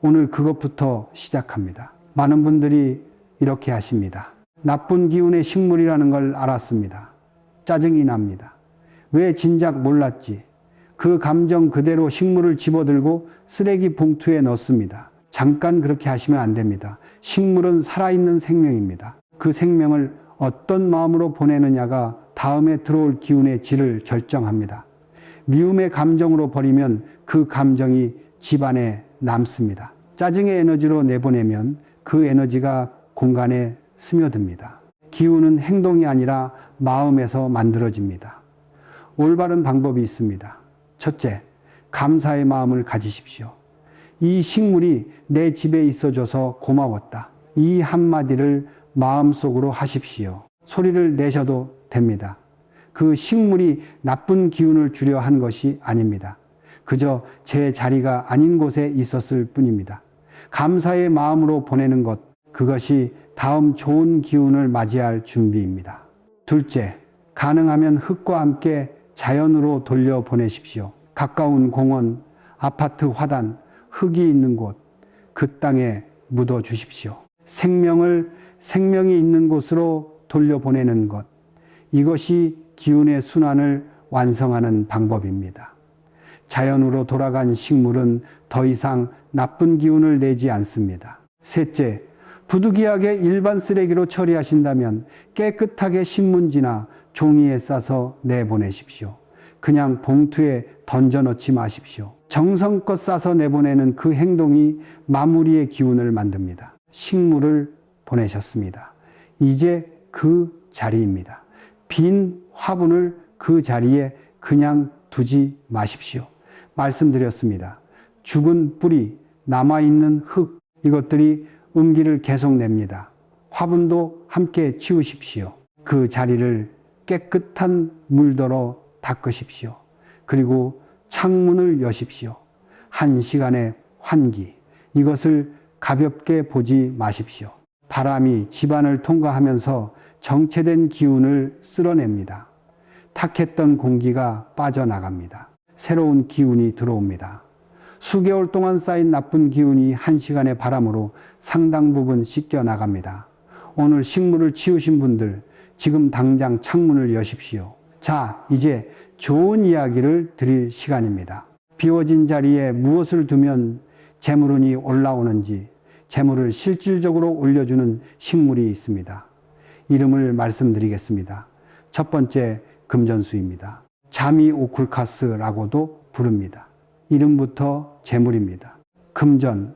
오늘 그것부터 시작합니다. 많은 분들이 이렇게 하십니다. 나쁜 기운의 식물이라는 걸 알았습니다. 짜증이 납니다. 왜 진작 몰랐지? 그 감정 그대로 식물을 집어들고 쓰레기 봉투에 넣습니다. 잠깐 그렇게 하시면 안 됩니다. 식물은 살아있는 생명입니다. 그 생명을 어떤 마음으로 보내느냐가 다음에 들어올 기운의 질을 결정합니다. 미움의 감정으로 버리면 그 감정이 집안에 남습니다. 짜증의 에너지로 내보내면 그 에너지가 공간에 스며듭니다. 기운은 행동이 아니라 마음에서 만들어집니다. 올바른 방법이 있습니다. 첫째, 감사의 마음을 가지십시오. 이 식물이 내 집에 있어줘서 고마웠다. 이 한마디를 마음속으로 하십시오. 소리를 내셔도 됩니다. 그 식물이 나쁜 기운을 주려 한 것이 아닙니다. 그저 제 자리가 아닌 곳에 있었을 뿐입니다. 감사의 마음으로 보내는 것, 그것이 다음 좋은 기운을 맞이할 준비입니다. 둘째, 가능하면 흙과 함께 자연으로 돌려보내십시오. 가까운 공원, 아파트 화단, 흙이 있는 곳, 그 땅에 묻어주십시오. 생명이 있는 곳으로 돌려보내는 것, 이것이 기운의 순환을 완성하는 방법입니다. 자연으로 돌아간 식물은 더 이상 나쁜 기운을 내지 않습니다. 셋째, 부득이하게 일반 쓰레기로 처리하신다면 깨끗하게 신문지나 종이에 싸서 내보내십시오. 그냥 봉투에 던져넣지 마십시오. 정성껏 싸서 내보내는 그 행동이 마무리의 기운을 만듭니다. 식물을 보내셨습니다. 이제 그 자리입니다. 빈 화분을 그 자리에 그냥 두지 마십시오. 말씀드렸습니다. 죽은 뿌리, 남아있는 흙, 이것들이 음기를 계속 냅니다. 화분도 함께 치우십시오. 그 자리를 깨끗한 물더러 닦으십시오. 그리고 창문을 여십시오. 1시간의 환기, 이것을 가볍게 보지 마십시오. 바람이 집안을 통과하면서 정체된 기운을 쓸어냅니다. 탁했던 공기가 빠져나갑니다. 새로운 기운이 들어옵니다. 수개월 동안 쌓인 나쁜 기운이 1시간의 바람으로 상당 부분 씻겨 나갑니다. 오늘 식물을 치우신 분들, 지금 당장 창문을 여십시오. 자, 이제 좋은 이야기를 드릴 시간입니다. 비워진 자리에 무엇을 두면 재물운이 올라오는지, 재물을 실질적으로 올려주는 식물이 있습니다. 이름을 말씀드리겠습니다. 첫 번째, 금전수입니다. 자미오쿨카스라고도 부릅니다. 이름부터 재물입니다. 금전,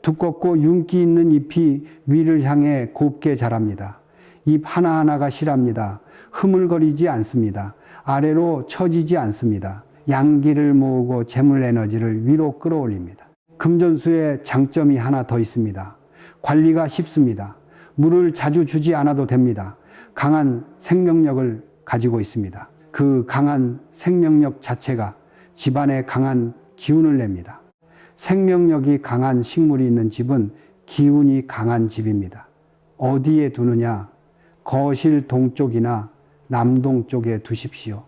두껍고 윤기 있는 잎이 위를 향해 곱게 자랍니다. 잎 하나하나가 실합니다. 흐물거리지 않습니다. 아래로 처지지 않습니다. 양기를 모으고 재물 에너지를 위로 끌어올립니다. 금전수의 장점이 하나 더 있습니다. 관리가 쉽습니다. 물을 자주 주지 않아도 됩니다. 강한 생명력을 가지고 있습니다. 그 강한 생명력 자체가 집안에 강한 기운을 냅니다. 생명력이 강한 식물이 있는 집은 기운이 강한 집입니다. 어디에 두느냐? 거실 동쪽이나 남동쪽에 두십시오.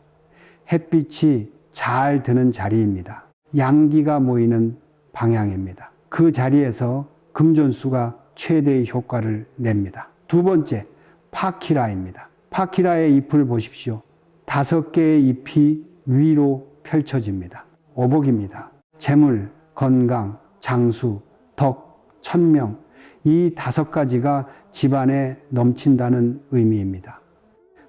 햇빛이 잘 드는 자리입니다. 양기가 모이는 방향입니다. 그 자리에서 금전수가 최대의 효과를 냅니다. 두 번째, 파키라입니다. 파키라의 잎을 보십시오. 5개의 잎이 위로 펼쳐집니다. 오복입니다. 재물, 건강, 장수, 덕, 천명, 이 5가지가 집안에 넘친다는 의미입니다.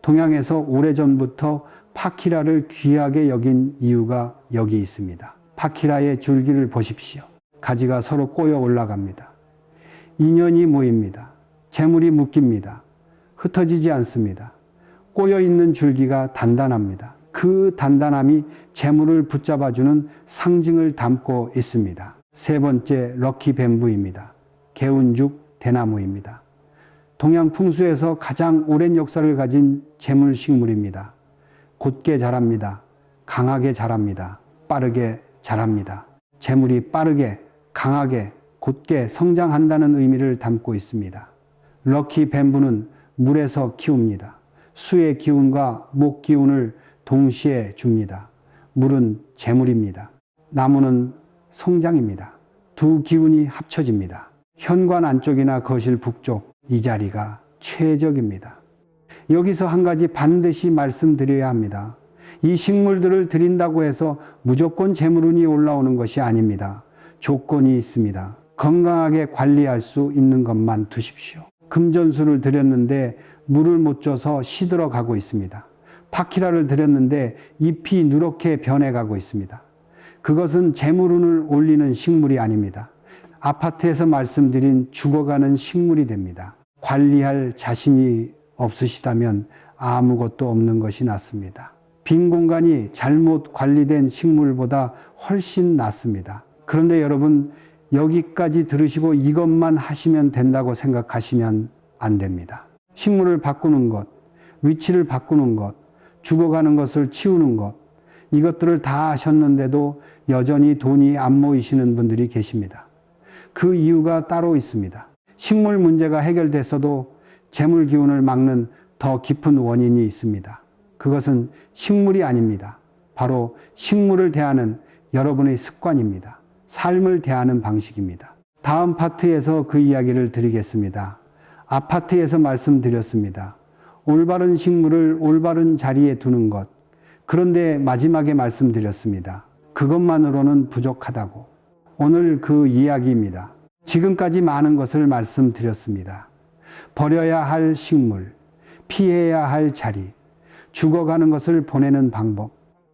동양에서 오래전부터 파키라를 귀하게 여긴 이유가 여기 있습니다. 파키라의 줄기를 보십시오. 가지가 서로 꼬여 올라갑니다. 인연이 모입니다. 재물이 묶입니다. 흩어지지 않습니다. 꼬여있는 줄기가 단단합니다. 그 단단함이 재물을 붙잡아주는 상징을 담고 있습니다. 세 번째, 럭키 뱀부입니다. 개운죽 대나무입니다. 동양 풍수에서 가장 오랜 역사를 가진 재물식물입니다. 곧게 자랍니다. 강하게 자랍니다. 빠르게 자랍니다. 재물이 빠르게, 강하게, 곧게 성장한다는 의미를 담고 있습니다. 럭키 뱀부는 물에서 키웁니다. 수의 기운과 목 기운을 동시에 줍니다. 물은 재물입니다. 나무는 성장입니다. 두 기운이 합쳐집니다. 현관 안쪽이나 거실 북쪽 이 자리가 최적입니다. 여기서 한 가지 반드시 말씀드려야 합니다. 이 식물들을 드린다고 해서 무조건 재물운이 올라오는 것이 아닙니다. 조건이 있습니다. 건강하게 관리할 수 있는 것만 두십시오. 금전수를 드렸는데 물을 못 줘서 시들어 가고 있습니다. 파키라를 드렸는데 잎이 누렇게 변해가고 있습니다. 그것은 재물운을 올리는 식물이 아닙니다. 아파트에서 말씀드린 죽어가는 식물이 됩니다. 관리할 자신이 없으시다면 아무것도 없는 것이 낫습니다. 빈 공간이 잘못 관리된 식물보다 훨씬 낫습니다. 그런데 여러분, 여기까지 들으시고 이것만 하시면 된다고 생각하시면 안 됩니다. 식물을 바꾸는 것, 위치를 바꾸는 것, 죽어가는 것을 치우는 것, 이것들을 다 하셨는데도 여전히 돈이 안 모이시는 분들이 계십니다. 그 이유가 따로 있습니다. 식물 문제가 해결됐어도 재물 기운을 막는 더 깊은 원인이 있습니다. 그것은 식물이 아닙니다. 바로 식물을 대하는 여러분의 습관입니다. 삶을 대하는 방식입니다. 다음 파트에서 그 이야기를 드리겠습니다. 아파트에서 말씀드렸습니다. 올바른 식물을 올바른 자리에 두는 것. 그런데 마지막에 말씀드렸습니다. 그것만으로는 부족하다고. 오늘 그 이야기입니다. 지금까지 많은 것을 말씀드렸습니다. 버려야 할 식물, 피해야 할 자리, 죽어가는 것을 보내는 방법,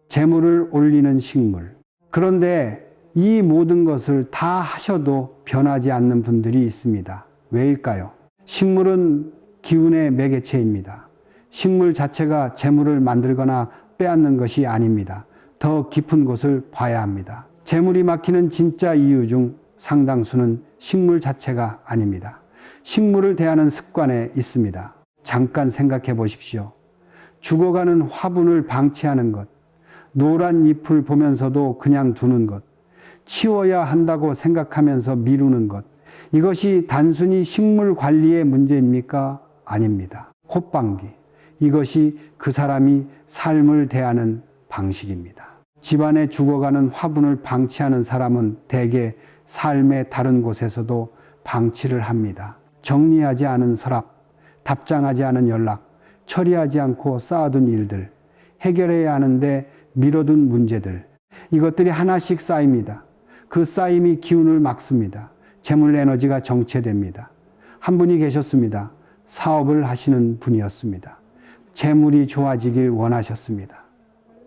재물을 올리는 식물. 그런데 이 모든 것을 다 하셔도 변하지 않는 분들이 있습니다. 왜일까요? 식물은 기운의 매개체입니다. 식물 자체가 재물을 만들거나 빼앗는 것이 아닙니다. 더 깊은 곳을 봐야 합니다. 재물이 막히는 진짜 이유 중 상당수는 식물 자체가 아닙니다. 식물을 대하는 습관에 있습니다. 잠깐 생각해 보십시오. 죽어가는 화분을 방치하는 것, 노란 잎을 보면서도 그냥 두는 것, 치워야 한다고 생각하면서 미루는 것, 이것이 단순히 식물 관리의 문제입니까? 아닙니다. 콧방귀, 이것이 그 사람이 삶을 대하는 방식입니다. 집안에 죽어가는 화분을 방치하는 사람은 대개 삶의 다른 곳에서도 방치를 합니다. 정리하지 않은 서랍, 답장하지 않은 연락, 처리하지 않고 쌓아둔 일들, 해결해야 하는데 미뤄둔 문제들, 이것들이 하나씩 쌓입니다. 그 쌓임이 기운을 막습니다. 재물 에너지가 정체됩니다. 한 분이 계셨습니다. 사업을 하시는 분이었습니다. 재물이 좋아지길 원하셨습니다.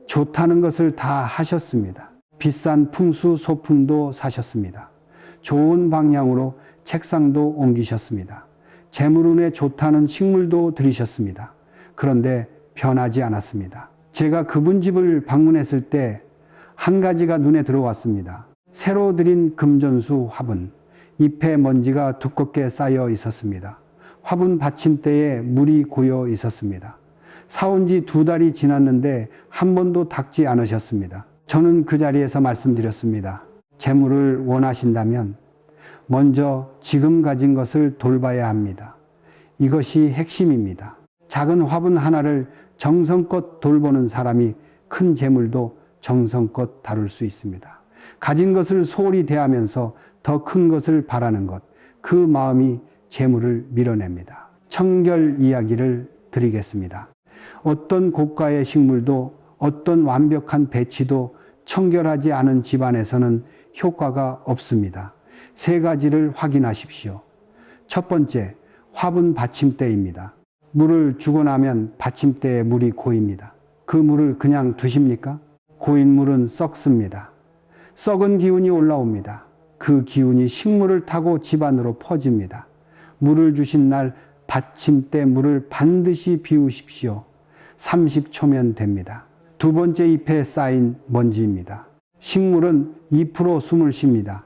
좋다는 것을 다 하셨습니다. 비싼 풍수 소품도 사셨습니다. 좋은 방향으로 책상도 옮기셨습니다. 재물운에 좋다는 식물도 들이셨습니다. 그런데 변하지 않았습니다. 제가 그분 집을 방문했을 때 한 가지가 눈에 들어왔습니다. 새로 들인 금전수 화분, 잎에 먼지가 두껍게 쌓여 있었습니다. 화분 받침대에 물이 고여 있었습니다. 사온 지 2달이 지났는데 한 번도 닦지 않으셨습니다. 저는 그 자리에서 말씀드렸습니다. 재물을 원하신다면 먼저 지금 가진 것을 돌봐야 합니다. 이것이 핵심입니다. 작은 화분 하나를 정성껏 돌보는 사람이 큰 재물도 정성껏 다룰 수 있습니다. 가진 것을 소홀히 대하면서 더 큰 것을 바라는 것, 그 마음이 재물을 밀어냅니다. 청결 이야기를 드리겠습니다. 어떤 고가의 식물도 어떤 완벽한 배치도 청결하지 않은 집안에서는 효과가 없습니다. 3가지를 확인하십시오. 첫 번째, 화분 받침대입니다. 물을 주고 나면 받침대에 물이 고입니다. 그 물을 그냥 두십니까? 고인 물은 썩습니다. 썩은 기운이 올라옵니다. 그 기운이 식물을 타고 집안으로 퍼집니다. 물을 주신 날 받침대 물을 반드시 비우십시오. 30초면 됩니다. 2번째 잎에 쌓인 먼지입니다. 식물은 잎으로 숨을 쉽니다.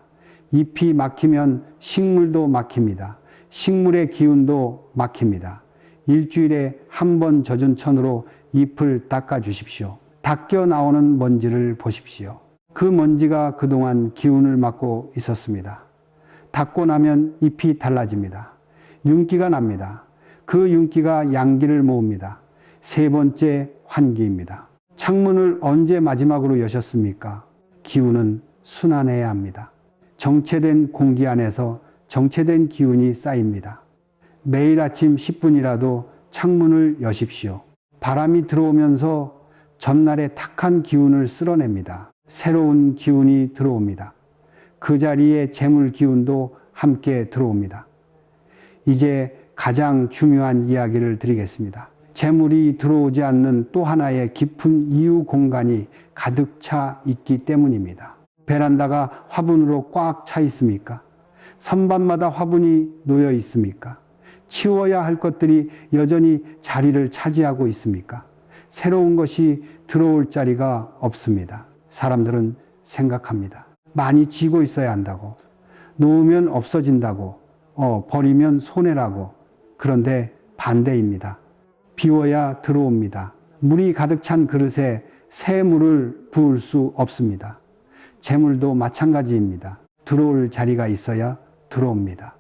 잎이 막히면 식물도 막힙니다. 식물의 기운도 막힙니다. 일주일에 한 번 젖은 천으로 잎을 닦아 주십시오. 닦여 나오는 먼지를 보십시오. 그 먼지가 그동안 기운을 막고 있었습니다. 닦고 나면 잎이 달라집니다. 윤기가 납니다. 그 윤기가 양기를 모읍니다. 3번째 환기입니다. 창문을 언제 마지막으로 여셨습니까? 기운은 순환해야 합니다. 정체된 공기 안에서 정체된 기운이 쌓입니다. 매일 아침 10분이라도 창문을 여십시오. 바람이 들어오면서 전날의 탁한 기운을 쓸어냅니다. 새로운 기운이 들어옵니다. 그 자리에 재물 기운도 함께 들어옵니다. 이제 가장 중요한 이야기를 드리겠습니다. 재물이 들어오지 않는 또 하나의 깊은 이유 공간이 가득 차 있기 때문입니다. 베란다가 화분으로 꽉 차 있습니까? 선반마다 화분이 놓여 있습니까? 치워야 할 것들이 여전히 자리를 차지하고 있습니까? 새로운 것이 들어올 자리가 없습니다. 사람들은 생각합니다. 많이 쥐고 있어야 한다고. 놓으면 없어진다고. 버리면 손해라고. 그런데 반대입니다. 비워야 들어옵니다. 물이 가득 찬 그릇에 새 물을 부을 수 없습니다. 재물도 마찬가지입니다. 들어올 자리가 있어야 들어옵니다.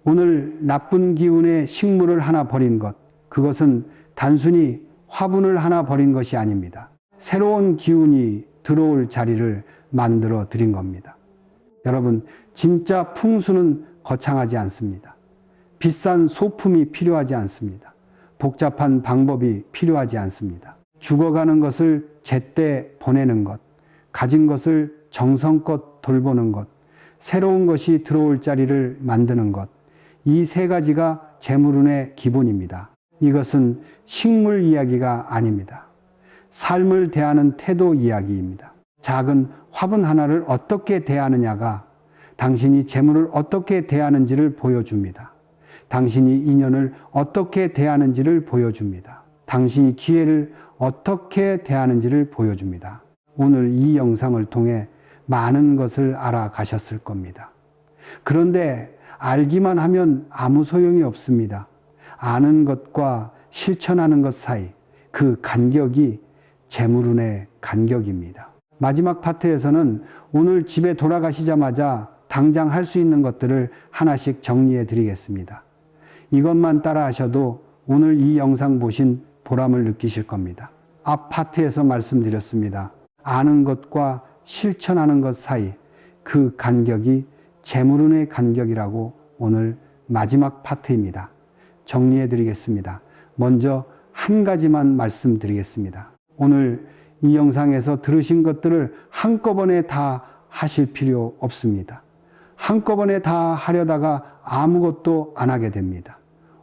오늘 나쁜 기운의 식물을 하나 버린 것, 그것은 단순히 화분을 하나 버린 것이 아닙니다. 새로운 기운이 들어올 자리를 만들어 드린 겁니다. 여러분, 진짜 풍수는 거창하지 않습니다. 비싼 소품이 필요하지 않습니다. 복잡한 방법이 필요하지 않습니다. 죽어가는 것을 제때 보내는 것, 가진 것을 정성껏 돌보는 것, 새로운 것이 들어올 자리를 만드는 것, 이 세 가지가 재물운의 기본입니다. 이것은 식물 이야기가 아닙니다. 삶을 대하는 태도 이야기입니다. 작은 화분 하나를 어떻게 대하느냐가 당신이 재물을 어떻게 대하는지를 보여줍니다. 당신이 인연을 어떻게 대하는지를 보여줍니다. 당신이 기회를 어떻게 대하는지를 보여줍니다. 오늘 이 영상을 통해 많은 것을 알아가셨을 겁니다. 그런데 알기만 하면 아무 소용이 없습니다. 아는 것과 실천하는 것 사이 그 간격이 재물운의 간격입니다. 마지막 파트에서는 오늘 집에 돌아가시자마자 당장 할 수 있는 것들을 하나씩 정리해 드리겠습니다. 이것만 따라 하셔도 오늘 이 영상 보신 보람을 느끼실 겁니다. 앞 파트에서 말씀드렸습니다. 아는 것과 실천하는 것 사이 그 간격이 재물운의 간격이라고 오늘 마지막 파트입니다. 정리해 드리겠습니다. 먼저 한 가지만 말씀드리겠습니다. 오늘 이 영상에서 들으신 것들을 한꺼번에 다 하실 필요 없습니다. 한꺼번에 다 하려다가 아무것도 안 하게 됩니다.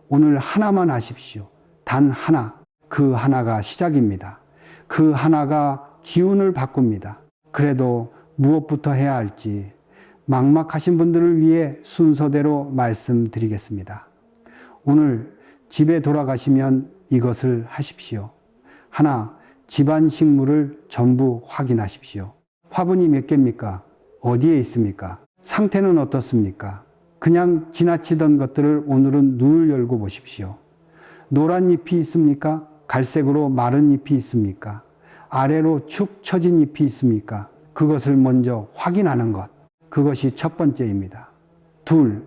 오늘 하나만 하십시오. 단 하나. 그 하나가 시작입니다. 그 하나가 기운을 바꿉니다. 그래도 무엇부터 해야 할지 막막하신 분들을 위해 순서대로 말씀드리겠습니다. 오늘 집에 돌아가시면 이것을 하십시오. 하나, 집안 식물을 전부 확인하십시오. 화분이 몇 개입니까? 어디에 있습니까? 상태는 어떻습니까? 그냥 지나치던 것들을 오늘은 눈을 열고 보십시오. 노란 잎이 있습니까? 갈색으로 마른 잎이 있습니까? 아래로 축 처진 잎이 있습니까? 그것을 먼저 확인하는 것. 그것이 첫 번째입니다. 둘,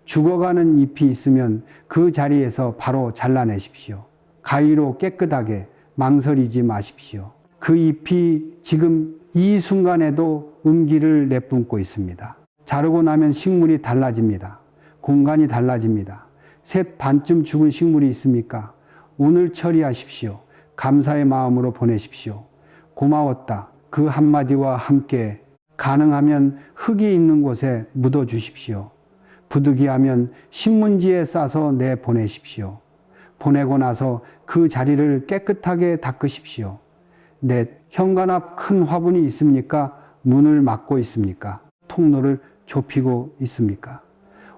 죽어가는 잎이 있으면 그 자리에서 바로 잘라내십시오. 가위로 깨끗하게 망설이지 마십시오. 그 잎이 지금 이 순간에도 음기를 내뿜고 있습니다. 자르고 나면 식물이 달라집니다. 공간이 달라집니다. 셋 반쯤 죽은 식물이 있습니까? 오늘 처리하십시오. 감사의 마음으로 보내십시오. 고마웠다. 그 한마디와 함께 가능하면 흙이 있는 곳에 묻어 주십시오. 부득이하면 신문지에 싸서 내보내십시오. 보내고 나서 그 자리를 깨끗하게 닦으십시오. 넷, 현관 앞 큰 화분이 있습니까? 문을 막고 있습니까? 통로를 좁히고 있습니까?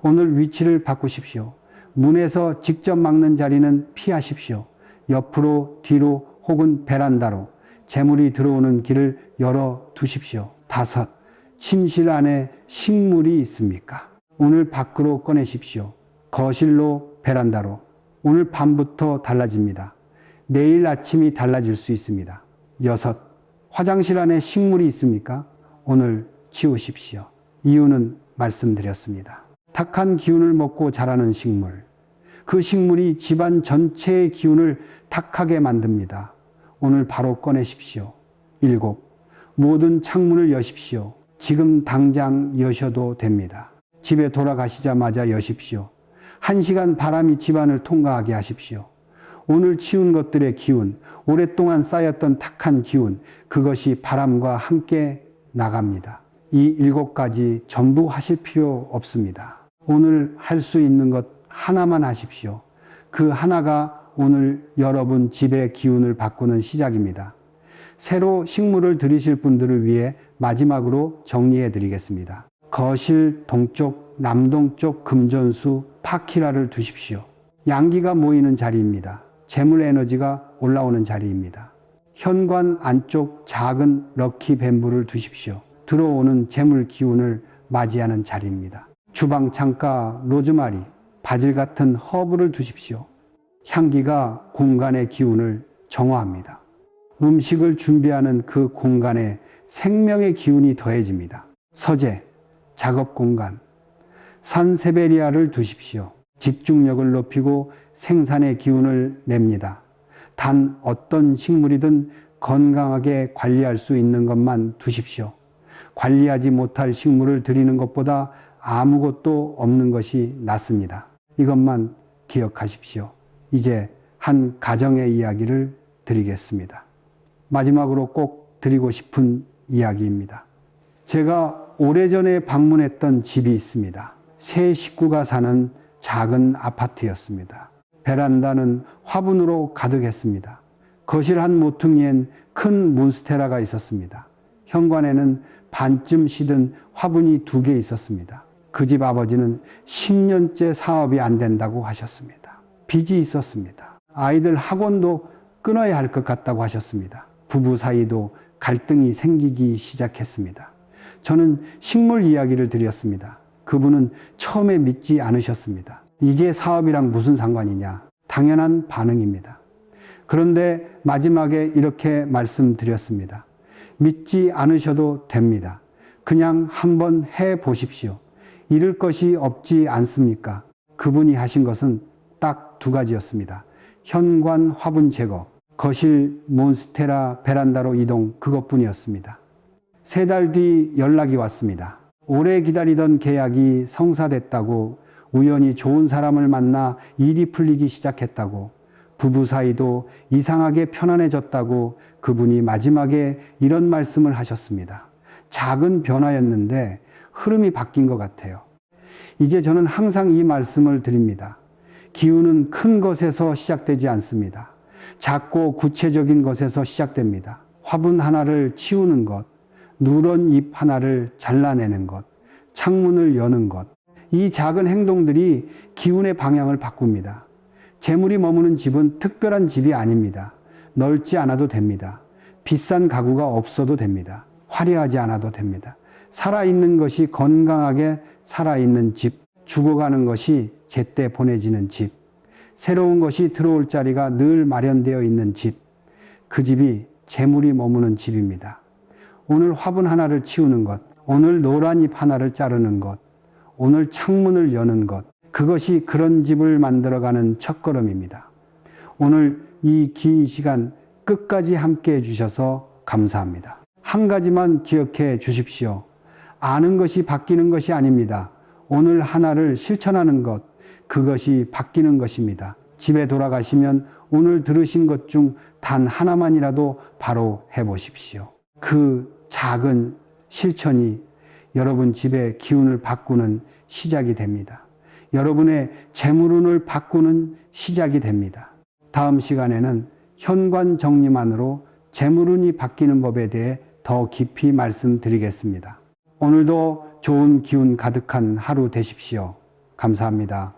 오늘 위치를 바꾸십시오. 문에서 직접 막는 자리는 피하십시오. 옆으로, 뒤로 혹은 베란다로 재물이 들어오는 길을 열어 두십시오. 다섯, 침실 안에 식물이 있습니까? 오늘 밖으로 꺼내십시오. 거실로, 베란다로. 오늘 밤부터 달라집니다. 내일 아침이 달라질 수 있습니다. 여섯, 화장실 안에 식물이 있습니까? 오늘 치우십시오. 이유는 말씀드렸습니다. 탁한 기운을 먹고 자라는 식물. 그 식물이 집안 전체의 기운을 탁하게 만듭니다. 오늘 바로 꺼내십시오. 일곱, 모든 창문을 여십시오. 지금 당장 여셔도 됩니다. 집에 돌아가시자마자 여십시오. 1시간 바람이 집안을 통과하게 하십시오. 오늘 치운 것들의 기운, 오랫동안 쌓였던 탁한 기운, 그것이 바람과 함께 나갑니다. 이 7가지 전부 하실 필요 없습니다. 오늘 할 수 있는 것 하나만 하십시오. 그 하나가 오늘 여러분 집의 기운을 바꾸는 시작입니다. 새로 식물을 들이실 분들을 위해 마지막으로 정리해 드리겠습니다. 거실 동쪽, 남동쪽 금전수 파키라를 두십시오. 양기가 모이는 자리입니다. 재물 에너지가 올라오는 자리입니다. 현관 안쪽 작은 럭키 뱀불을 두십시오. 들어오는 재물 기운을 맞이하는 자리입니다. 주방 창가 로즈마리, 바질 같은 허브를 두십시오. 향기가 공간의 기운을 정화합니다. 음식을 준비하는 그 공간에 생명의 기운이 더해집니다. 서재, 작업 공간, 산세베리아를 두십시오. 집중력을 높이고 생산의 기운을 냅니다. 단 어떤 식물이든 건강하게 관리할 수 있는 것만 두십시오. 관리하지 못할 식물을 드리는 것보다 아무것도 없는 것이 낫습니다. 이것만 기억하십시오. 이제 한 가정의 이야기를 드리겠습니다. 마지막으로 꼭 드리고 싶은 이야기입니다. 제가 오래전에 방문했던 집이 있습니다. 세 식구가 사는 작은 아파트였습니다. 베란다는 화분으로 가득했습니다. 거실 한 모퉁이엔 큰 몬스테라가 있었습니다. 현관에는 반쯤 시든 화분이 2개 있었습니다. 그 집 아버지는 10년째 사업이 안 된다고 하셨습니다. 빚이 있었습니다. 아이들 학원도 끊어야 할 것 같다고 하셨습니다. 부부 사이도 갈등이 생기기 시작했습니다. 저는 식물 이야기를 드렸습니다. 그분은 처음에 믿지 않으셨습니다. 이게 사업이랑 무슨 상관이냐? 당연한 반응입니다. 그런데 마지막에 이렇게 말씀드렸습니다. 믿지 않으셔도 됩니다. 그냥 한번 해 보십시오. 잃을 것이 없지 않습니까? 그분이 하신 것은 딱 2가지였습니다. 현관 화분 제거, 거실 몬스테라 베란다로 이동, 그것뿐이었습니다. 3달 뒤 연락이 왔습니다. 오래 기다리던 계약이 성사됐다고, 우연히 좋은 사람을 만나 일이 풀리기 시작했다고, 부부 사이도 이상하게 편안해졌다고 그분이 마지막에 이런 말씀을 하셨습니다. 작은 변화였는데 흐름이 바뀐 것 같아요. 이제 저는 항상 이 말씀을 드립니다. 기운은 큰 것에서 시작되지 않습니다. 작고 구체적인 것에서 시작됩니다. 화분 하나를 치우는 것, 누런 잎 하나를 잘라내는 것, 창문을 여는 것, 이 작은 행동들이 기운의 방향을 바꿉니다. 재물이 머무는 집은 특별한 집이 아닙니다. 넓지 않아도 됩니다. 비싼 가구가 없어도 됩니다. 화려하지 않아도 됩니다. 살아있는 것이 건강하게 살아있는 집, 죽어가는 것이 제때 보내지는 집, 새로운 것이 들어올 자리가 늘 마련되어 있는 집, 그 집이 재물이 머무는 집입니다. 오늘 화분 하나를 치우는 것, 오늘 노란 잎 하나를 자르는 것, 오늘 창문을 여는 것, 그것이 그런 집을 만들어가는 첫걸음입니다. 오늘 이 긴 시간 끝까지 함께 해주셔서 감사합니다. 한 가지만 기억해 주십시오. 아는 것이 바뀌는 것이 아닙니다. 오늘 하나를 실천하는 것, 그것이 바뀌는 것입니다. 집에 돌아가시면 오늘 들으신 것 중 단 하나만이라도 바로 해보십시오. 그 작은 실천이 여러분 집의 기운을 바꾸는 시작이 됩니다. 여러분의 재물운을 바꾸는 시작이 됩니다. 다음 시간에는 현관 정리만으로 재물운이 바뀌는 법에 대해 더 깊이 말씀드리겠습니다. 오늘도 좋은 기운 가득한 하루 되십시오. 감사합니다.